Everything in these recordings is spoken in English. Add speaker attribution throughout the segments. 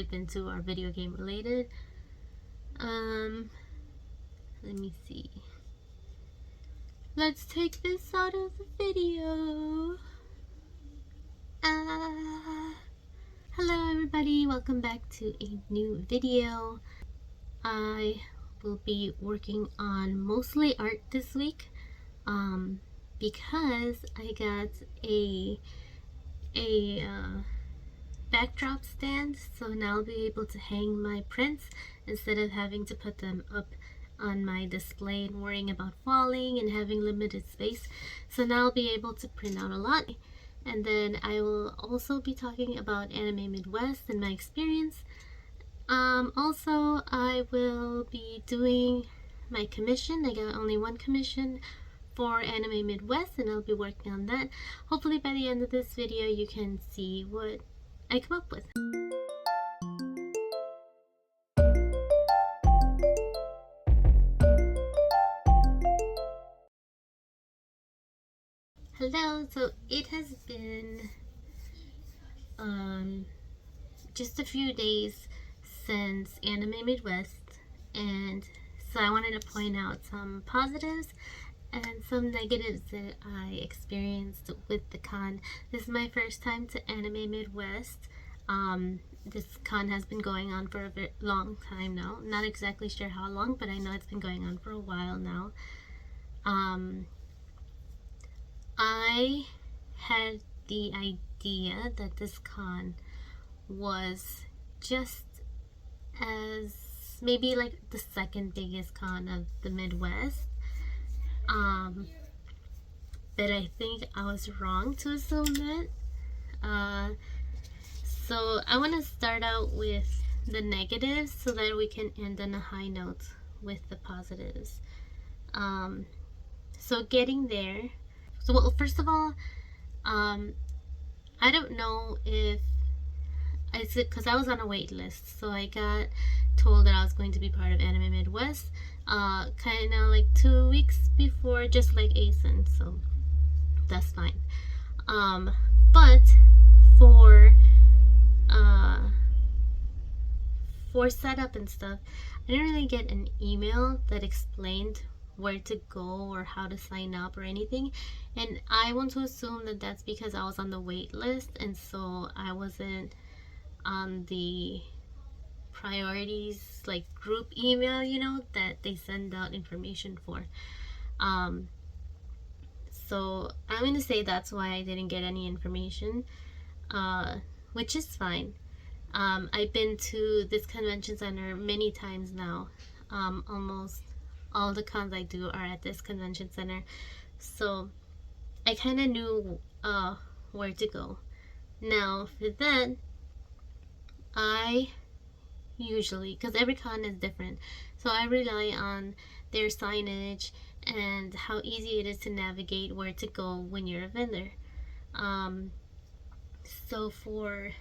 Speaker 1: type into are video game related. Let me see. Let's take this out of the video. Hello everybody, welcome back to a new video. I will be working on mostly art this week because I got a backdrop stand, so now I'll be able to hang my prints instead of having to put them up on my display and worrying about falling and having limited space. So now I'll be able to print out a lot. And then I will also be talking about Anime Midwest and my experience. Also, I will be doing my commission. I got only one commission for Anime Midwest, and I'll be working on that. Hopefully by the end of this video you can see what I come up with. Hello, so it has been just a few days since Anime Midwest, and so I wanted to point out some positives and some negatives that I experienced with the con. This is my first time to Anime Midwest. This con has been going on for a very long time now. Not exactly sure how long, but I know it's been going on for a while now. I had the idea that this con was just as maybe like the second biggest con of the Midwest. But I think I was wrong to assume that. So I want to start out with the negatives so that we can end on a high note with the positives. So getting there. So well, first of all, I don't know if I said, because I was on a wait list, so I got told that I was going to be part of Anime Midwest kind of like 2 weeks before, just like ASIN, so that's fine. But for setup and stuff, I didn't really get an email that explained where to go or how to sign up or anything, and I want to assume that that's because I was on the wait list, and so I wasn't on the priorities like group email, you know, that they send out information for. So I'm going to say that's why I didn't get any information, which is fine. I've been to this convention center many times now. Almost all the cons I do are at this convention center, so I kind of knew where to go. Now for that, I usually, because every con is different, so I rely on their signage and how easy it is to navigate where to go when you're a vendor. So for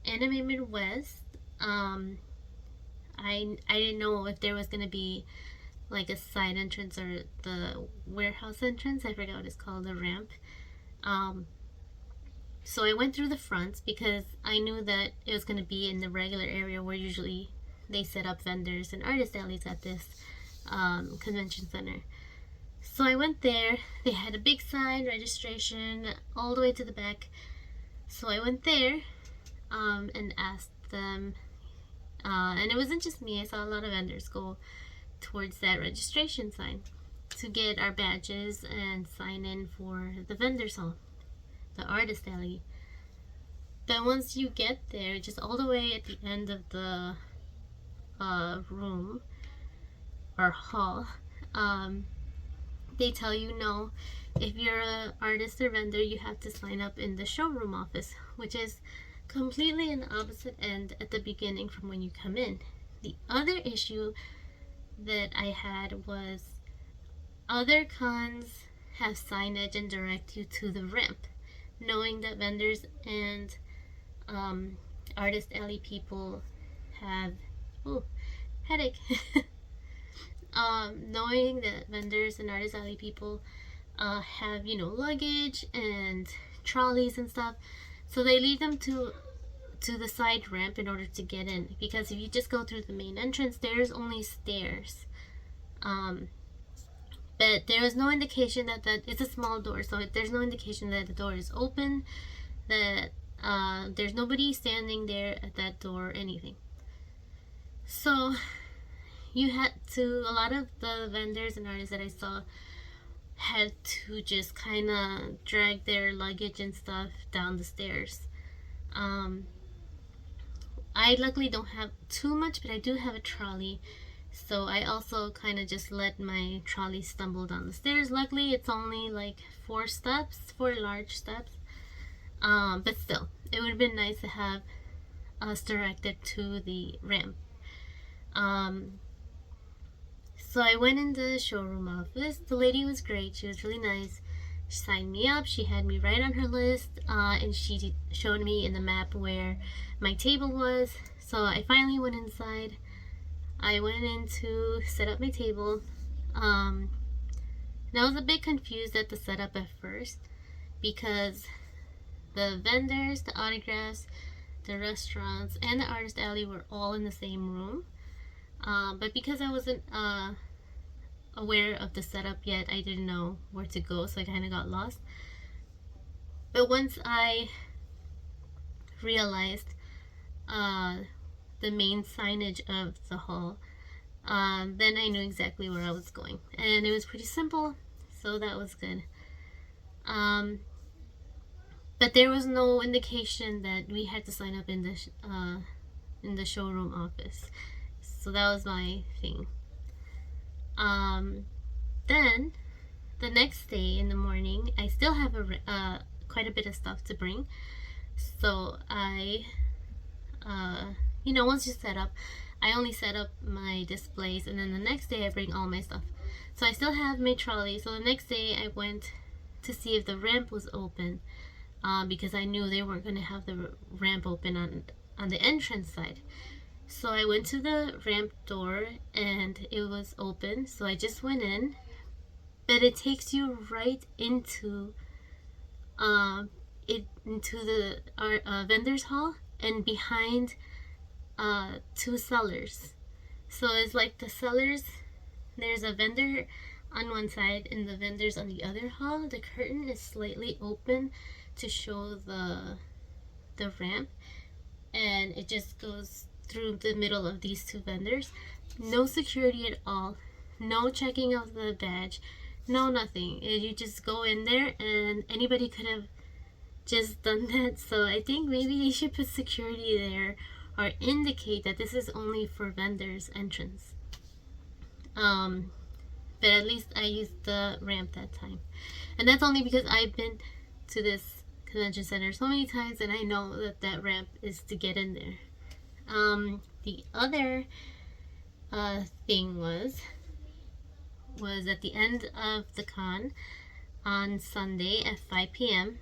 Speaker 1: Anime Midwest, I didn't know if there was gonna be like a side entrance or the warehouse entrance. I forgot what it's called, the ramp. So I went through the front because I knew that it was going to be in the regular area where usually they set up vendors and artist alleys at this convention center. So I went there. They had a big sign, registration, all the way to the back. So I went there and asked them, and it wasn't just me. I saw a lot of vendors go towards that registration sign to get our badges and sign in for the vendors hall, the artist alley. Then once you get there, just all the way at the end of the room or hall, they tell you no, if you're an artist or vendor, you have to sign up in the showroom office, which is completely in the opposite end at the beginning from when you come in. The other issue that I had was other cons have signage and direct you to the ramp, knowing that vendors and artist alley people have headache. Knowing that vendors and artist alley people have, you know, luggage and trolleys and stuff, so they lead them to to the side ramp in order to get in, because if you just go through the main entrance, there's only stairs. But there is no indication that it's a small door, so there's no indication that the door is open, that there's nobody standing there at that door or anything. So you had to, a lot of the vendors and artists that I saw had to just kind of drag their luggage and stuff down the stairs. I luckily don't have too much, but I do have a trolley, so I also kind of just let my trolley stumble down the stairs. Luckily it's only like 4 large steps, but still, it would have been nice to have us directed to the ramp. So I went in the showroom office. The lady was great. She was really nice. She signed me up. She had me right on her list, and she showed me in the map where my table was. So I finally went inside. I went in to set up my table. And I was a bit confused at the setup at first, because the vendors, the autographs, the restaurants, and the artist alley were all in the same room. But because I wasn't aware of the setup yet, I didn't know where to go, so I kind of got lost. But once I realized the main signage of the hall, then I knew exactly where I was going, and it was pretty simple, so that was good. But there was no indication that we had to sign up in the showroom office, so that was my thing. Then the next day in the morning, I still have quite a bit of stuff to bring, so I once you set up, I only set up my displays, and then the next day I bring all my stuff. So I still have my trolley. So the next day I went to see if the ramp was open, because I knew they weren't going to have the ramp open on the entrance side. So I went to the ramp door and it was open, so I just went in, but it takes you right into the vendors hall, and behind 2 sellers. So it's like the sellers, there's a vendor on one side and the vendors on the other hall. The curtain is slightly open to show the ramp, and it just goes through the middle of these 2 vendors. No security at all, no checking of the badge, no nothing. You just go in there, and anybody could have just done that. So I think maybe they should put security there, or indicate that this is only for vendors entrance. But at least I used the ramp that time, and that's only because I've been to this convention center so many times, and I know that ramp is to get in there. The other thing was at the end of the con on Sunday at 5 p.m.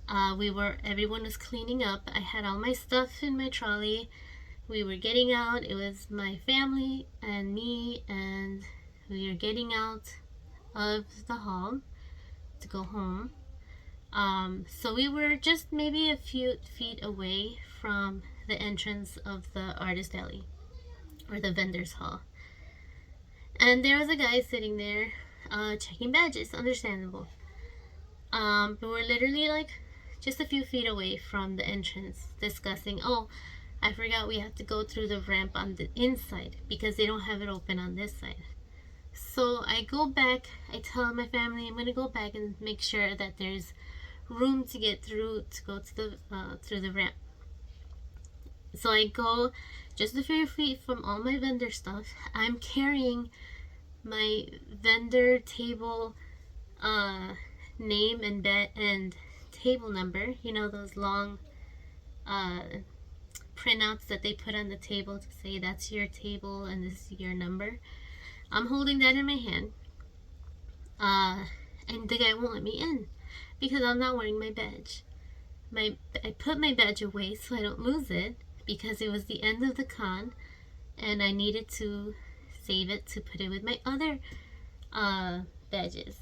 Speaker 1: Everyone was cleaning up. I had all my stuff in my trolley. We were getting out. It was my family and me, and we were getting out of the hall to go home. So we were just maybe a few feet away from the entrance of the artist alley, or the vendors hall. And there was a guy sitting there checking badges, understandable. But we're literally like just a few feet away from the entrance, discussing, oh, I forgot we have to go through the ramp on the inside because they don't have it open on this side. So I go back, I tell my family I'm going to go back and make sure that there's room to get through, to go to through the ramp. So I go just a few feet from all my vendor stuff. I'm carrying my vendor table name and table number, those long printouts that they put on the table to say that's your table and this is your number. I'm holding that in my hand, and the guy won't let me in because I'm not wearing my badge. I put my badge away so I don't lose it, because it was the end of the con and I needed to save it to put it with my other badges.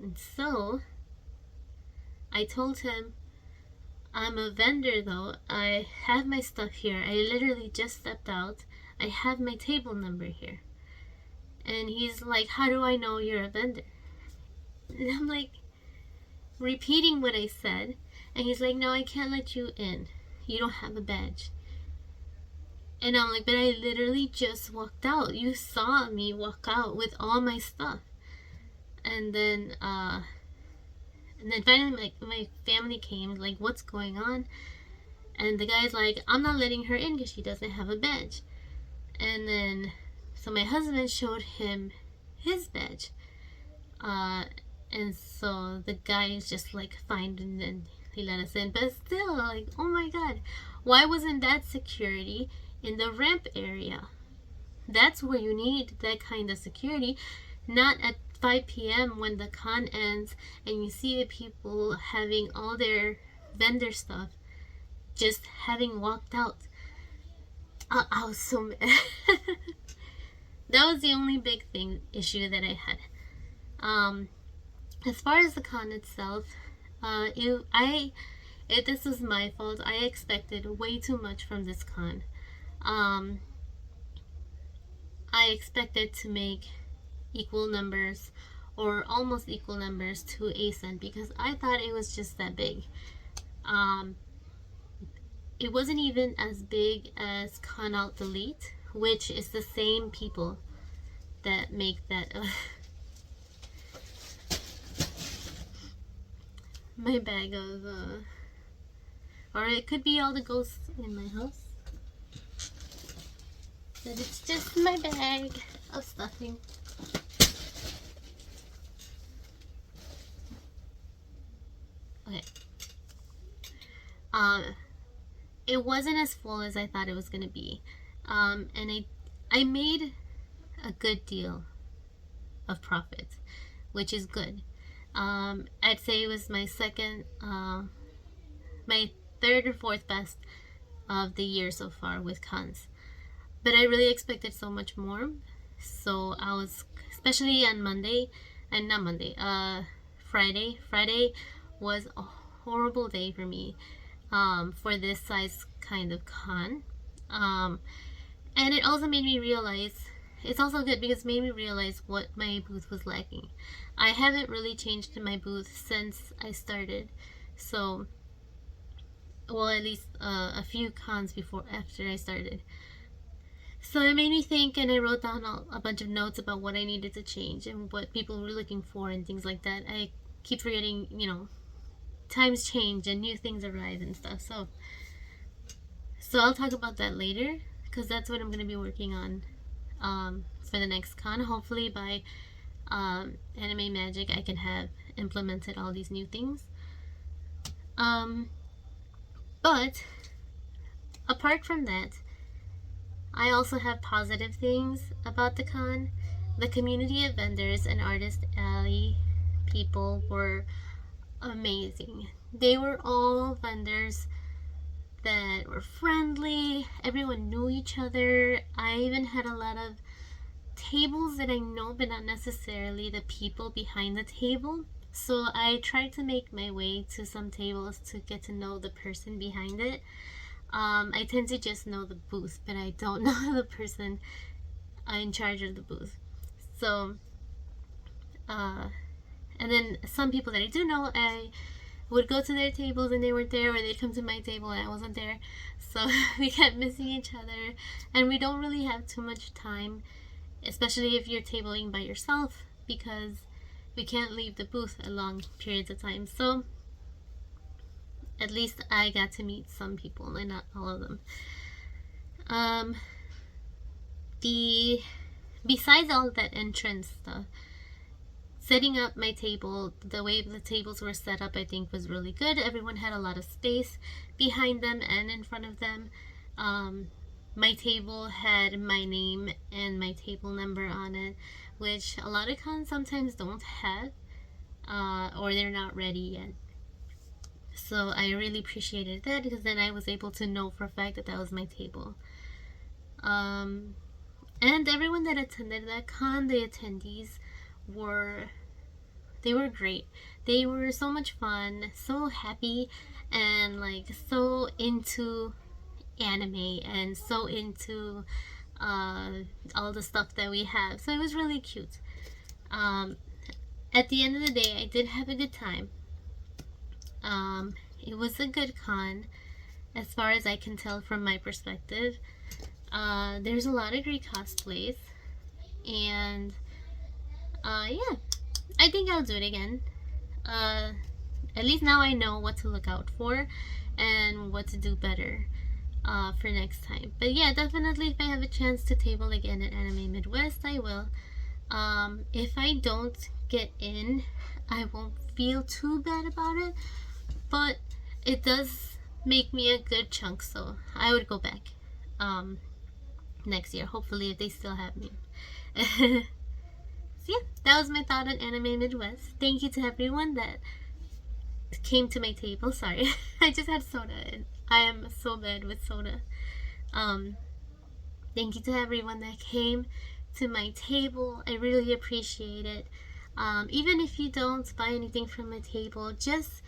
Speaker 1: And so I told him, I'm a vendor though. I have my stuff here. I literally just stepped out. I have my table number here. And he's like, how do I know you're a vendor? And I'm like, repeating what I said. And he's like, no, I can't let you in. You don't have a badge. And I'm like, but I literally just walked out. You saw me walk out with all my stuff. And then finally my family came, like, what's going on? And the guy's like, I'm not letting her in because she doesn't have a badge. And then, so my husband showed him his badge. And so the guy is just like, fine, and then he let us in. But still, like, oh my god, why wasn't that security in the ramp area? That's where you need that kind of security, not at 5 p.m. when the con ends and you see the people having all their vendor stuff just having walked out. I was so mad. That was the only big issue that I had. As far as the con itself, this was my fault. I expected way too much from this con. I expected to make equal numbers or almost equal numbers to ACEN because I thought it was just that big. It wasn't even as big as Con Alt Delete, which is the same people that make that. My bag of, or it could be all the ghosts in my house. But it's just my bag of stuffing. Okay. It wasn't as full as I thought it was gonna be. And I made a good deal of profit, which is good. I'd say it was my my third or fourth best of the year so far with cons. But I really expected so much more. So I was, especially on Monday, and not Monday, Friday. Friday was a horrible day for me, for this size kind of con. And it also made me realize, it's also good because it made me realize what my booth was lacking. I haven't really changed my booth since I started. So, well, at least a few cons after I started. So it made me think, and I wrote down a bunch of notes about what I needed to change and what people were looking for and things like that. I keep forgetting, times change and new things arrive and stuff. So I'll talk about that later because that's what I'm going to be working on for the next con. Hopefully by Anime Magic I can have implemented all these new things. But apart from that, I also have positive things about the con. The community of vendors and Artist Alley people were amazing. They were all vendors that were friendly. Everyone knew each other. I even had a lot of tables that I know, but not necessarily the people behind the table. So I tried to make my way to some tables to get to know the person behind it. I tend to just know the booth, but I don't know the person in charge of the booth. So, and then some people that I do know, I would go to their tables and they weren't there, or they'd come to my table and I wasn't there. So we kept missing each other, and we don't really have too much time, especially if you're tabling by yourself, because we can't leave the booth a long periods of time. So at least I got to meet some people and not all of them. Besides all of that entrance stuff, setting up my table, the way the tables were set up, I think was really good. Everyone had a lot of space behind them and in front of them. My table had my name and my table number on it, which a lot of cons sometimes don't have, or they're not ready yet. So I really appreciated that because then I was able to know for a fact that that was my table. And everyone that attended that con, the attendees, were They were great. They were so much fun, so happy, and like so into anime and so into uh, all the stuff that we have. So it was really cute. Um, at the end of the day, I did have a good time. It was a good con, as far as I can tell from my perspective. There's a lot of great cosplays, and yeah, I think I'll do it again. Uh, at least now I know what to look out for and what to do better for next time. But yeah, definitely if I have a chance to table again at Anime Midwest, I will. If I don't get in, I won't feel too bad about it, but it does make me a good chunk, so I would go back next year, hopefully, if they still have me. So yeah, that was my thought on Anime Midwest. Thank you to everyone that came to my table. Sorry, I just had soda and I am so bad with soda. Um, Thank you to everyone that came to my table. I really appreciate it. Even if you don't buy anything from my table, just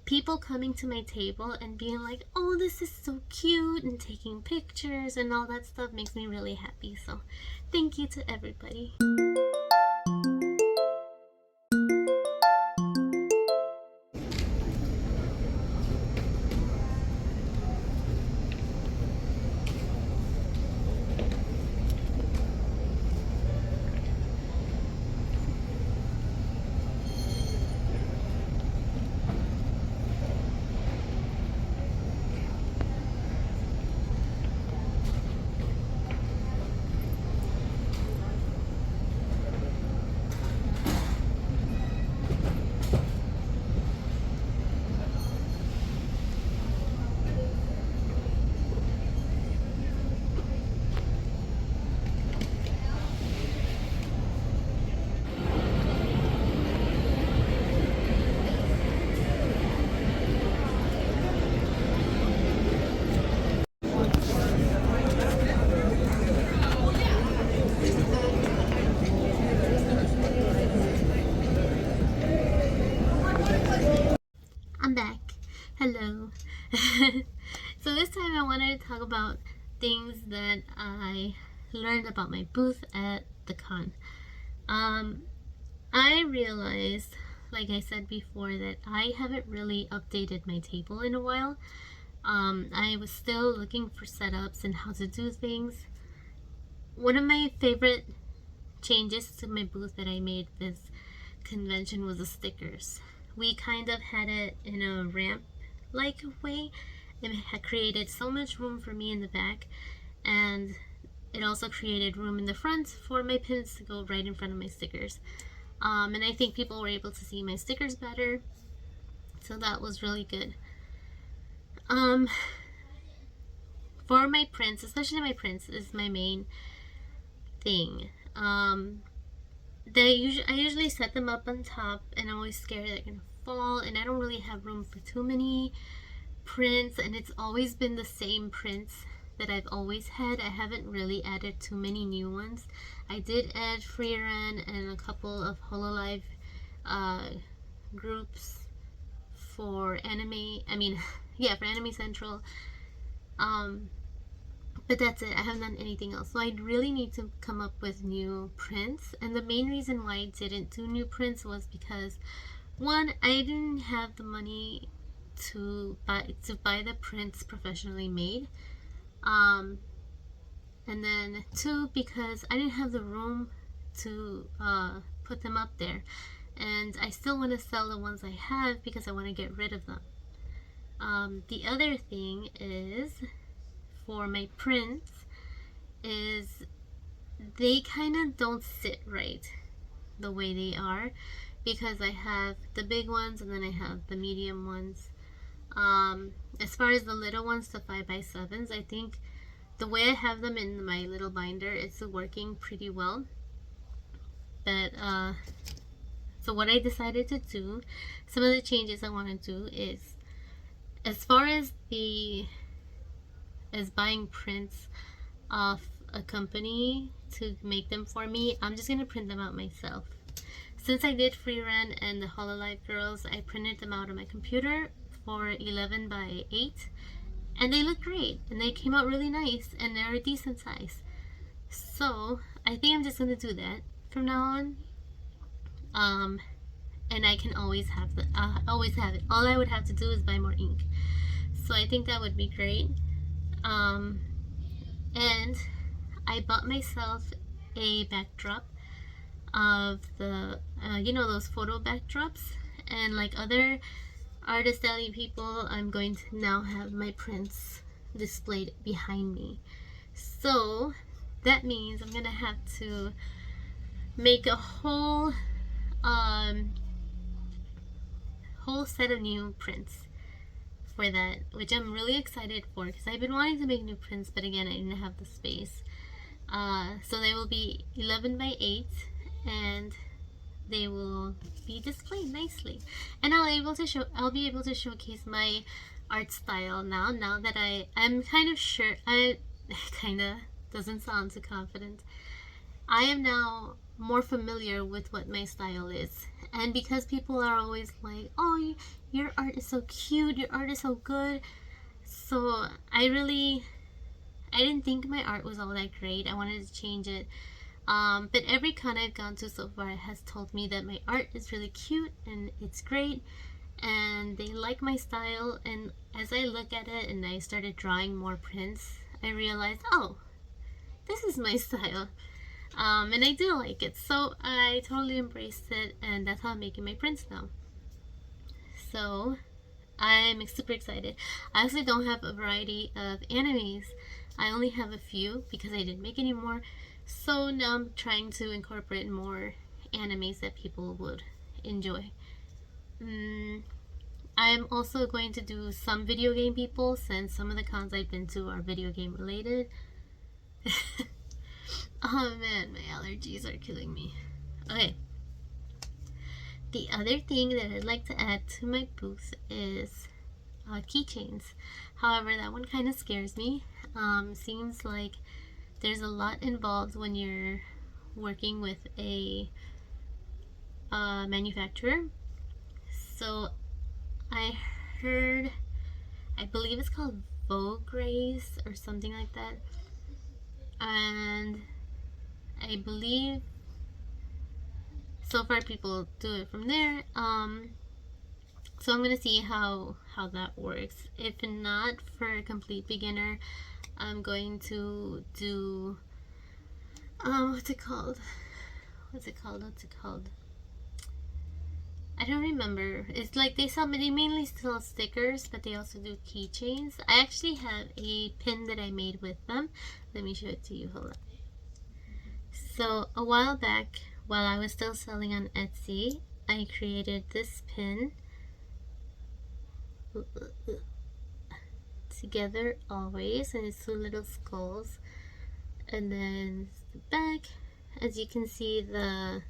Speaker 1: people coming to my table and being like, oh, this is so cute, and taking pictures and all that stuff makes me really happy. So thank you to everybody. I'm back. Hello. So this time I wanted to talk about things that I learned about my booth at the con. I realized, like I said before, that I haven't really updated my table in a while. I was still looking for setups and how to do things. One of my favorite changes to my booth that I made this convention was the stickers. We kind of had it in a ramp like way. It had created so much room for me in the back, and it also created room in the front for my pins to go right in front of my stickers. And I think people were able to see my stickers better, so that was really good. For my prints, especially my prints, is my main thing. I usually set them up on top, and I'm always scared they're gonna fall, and I don't really have room for too many prints, and it's always been the same prints that I've always had. I haven't really added too many new ones. I did add Freeran and a couple of Hololive groups for anime. Yeah, for Anime Central. But that's it. I haven't done anything else. So I really need to come up with new prints. And the main reason why I didn't do new prints was because, one, I didn't have the money to buy the prints professionally made. And then two, because I didn't have the room to put them up there. And I still want to sell the ones I have because I want to get rid of them. The other thing is, for my prints, is they kind of don't sit right the way they are, because I have the big ones and then I have the medium ones. As far as the little ones, the 5x7s, I think the way I have them in my little binder is working pretty well. But so what I decided to do, some of the changes I want to do is, as far as buying prints off a company to make them for me, I'm just gonna print them out myself. Since I did Free Run and the Hololive Girls, I printed them out on my computer for 11 by 8, and they look great, and they came out really nice, and they're a decent size. So I think I'm just gonna do that from now on. And I can always have it. All I would have to do is buy more ink. So I think that would be great. And I bought myself a backdrop of the those photo backdrops, and like other Artist Alley people, I'm going to now have my prints displayed behind me. So that means I'm gonna have to make a whole set of new prints for that, which I'm really excited for because I've been wanting to make new prints, but again, I didn't have the space. So they will be 11 by 8, and they will be displayed nicely, and I'll be able to showcase my art style now that I'm kind of sure. I kind of doesn't sound too confident. I am now more familiar with what my style is, and because people are always like, oh, your art is so cute, your art is so good, so I didn't think my art was all that great. I wanted to change it. But every con I've gone to so far has told me that my art is really cute and it's great, and they like my style. And as I look at it and I started drawing more prints, I realized, oh, this is my style. And I do like it, so I totally embraced it, and that's how I'm making my prints now. So I'm super excited. I actually don't have a variety of animes. I only have a few because I didn't make any more. So now I'm trying to incorporate more animes that people would enjoy. I'm also going to do some video game people, since some of the cons I've been to are video game related. Oh man, my allergies are killing me. Okay. The other thing that I'd like to add to my booth is keychains. However, that one kind of scares me. Seems like there's a lot involved when you're working with a manufacturer. So I believe it's called Vogue Race or something like that, and I believe so far people do it from there. So I'm gonna see how that works. If not, for a complete beginner, I'm going to do what's it called? I don't remember. It's like they mainly sell stickers, but they also do keychains. I actually have a pin that I made with them. Let me show it to you. Hold on. So a while back, while I was still selling on Etsy, I created this pin. Together always, and it's two little skulls, and then the back. As you can see, the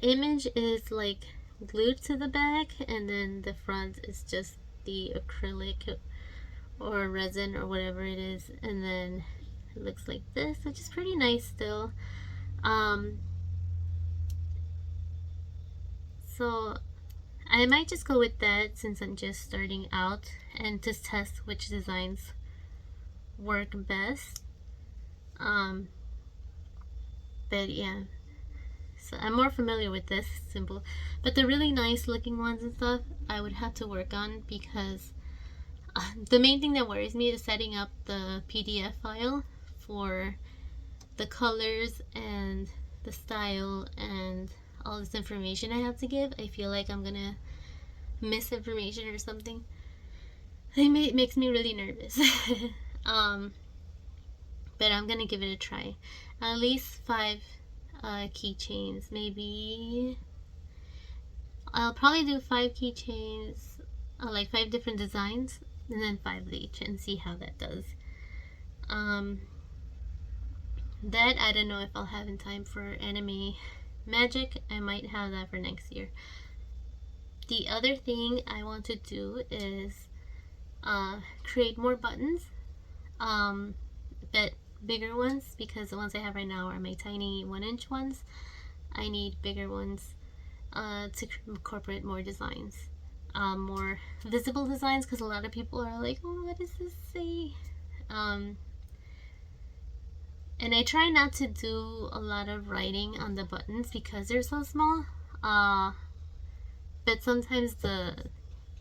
Speaker 1: image is like glued to the back, and then the front is just the acrylic or resin or whatever it is, and then it looks like this, which is pretty nice still. So I might just go with that since I'm just starting out, and to test which designs work best. But yeah, so I'm more familiar with this symbol, but the really nice looking ones and stuff I would have to work on, because the main thing that worries me is setting up the PDF file for the colors and the style and all this information I have to give. I feel like I'm gonna miss information or something. It makes me really nervous. But I'm gonna give it a try. At least 5 keychains, maybe. I'll probably do 5 keychains, like 5 different designs, and then 5 each, and see how that does. That I don't know if I'll have in time for Anime Magic. I might have that for next year. The other thing I want to do is create more buttons, but bigger ones, because the ones I have right now are my tiny 1-inch ones. I need bigger ones. to incorporate more designs, more visible designs, because a lot of people are like, oh, what does this say? And I try not to do a lot of writing on the buttons because they're so small. But sometimes the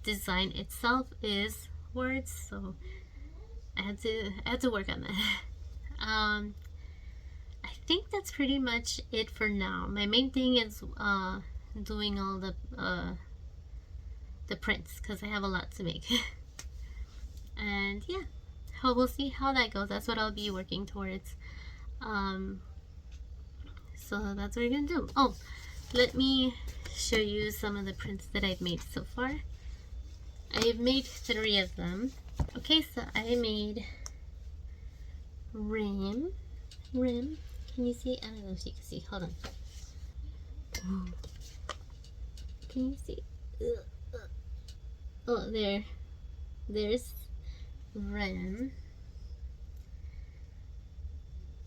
Speaker 1: design itself is words, so I had to work on that. I think that's pretty much it for now. My main thing is doing all the prints because I have a lot to make. And yeah, we'll see how that goes. That's what I'll be working towards. So that's what we're gonna do. Oh, let me show you some of the prints that I've made so far. I've made 3 of them. Okay, so I made rim. Can you see? I don't know if you can see. Hold on. Can you see? Oh, there's rim.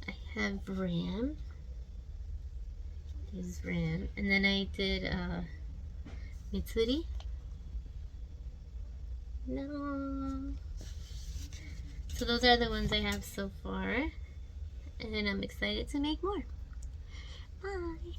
Speaker 1: I have ram. There's ram. And then I did Mitsuri. No. So those are the ones I have so far. And I'm excited to make more. Bye.